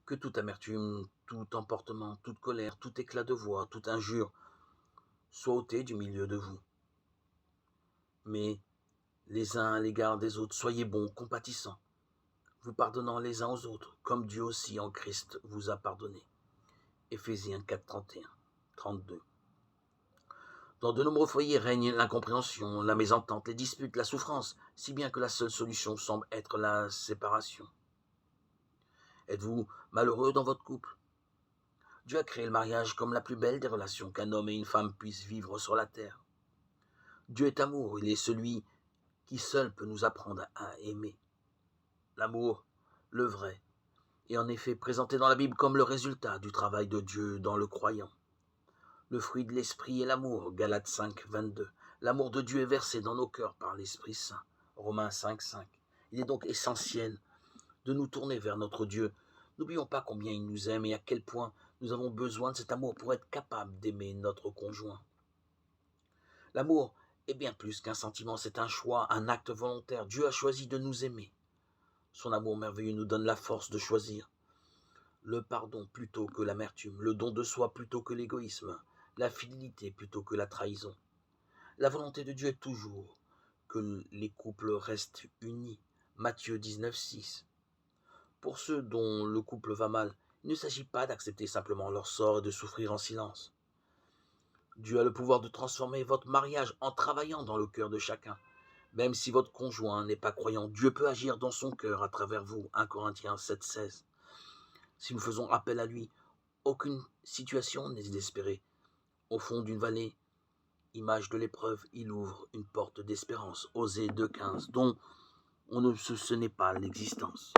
Que toute amertume, tout emportement, toute colère, tout éclat de voix, toute injure soit ôté du milieu de vous. Mais les uns à l'égard des autres, soyez bons, compatissants, vous pardonnant les uns aux autres, comme Dieu aussi en Christ vous a pardonné. Éphésiens 4, 31, 32. Dans de nombreux foyers règne l'incompréhension, la mésentente, les disputes, la souffrance, si bien que la seule solution semble être la séparation. Êtes-vous malheureux dans votre couple? Dieu a créé le mariage comme la plus belle des relations qu'un homme et une femme puissent vivre sur la terre. Dieu est amour, il est celui qui seul peut nous apprendre à aimer. L'amour, le vrai, est en effet présenté dans la Bible comme le résultat du travail de Dieu dans le croyant. Le fruit de l'esprit est l'amour, Galates 5, 22. L'amour de Dieu est versé dans nos cœurs par l'Esprit Saint, Romains 5, 5. Il est donc essentiel de nous tourner vers notre Dieu. N'oublions pas combien il nous aime et à quel point nous avons besoin de cet amour pour être capables d'aimer notre conjoint. L'amour est bien plus qu'un sentiment, c'est un choix, un acte volontaire. Dieu a choisi de nous aimer. Son amour merveilleux nous donne la force de choisir le pardon plutôt que l'amertume, le don de soi plutôt que l'égoïsme, la fidélité plutôt que la trahison. La volonté de Dieu est toujours que les couples restent unis. Matthieu 19, 6. Pour ceux dont le couple va mal, il ne s'agit pas d'accepter simplement leur sort et de souffrir en silence. Dieu a le pouvoir de transformer votre mariage en travaillant dans le cœur de chacun. Même si votre conjoint n'est pas croyant, Dieu peut agir dans son cœur à travers vous. 1 Corinthiens 7, 16. Si nous faisons appel à lui, aucune situation n'est désespérée. Au fond d'une vallée, image de l'épreuve, il ouvre une porte d'espérance. Osée 2, 15, dont on ne se n'est pas l'existence.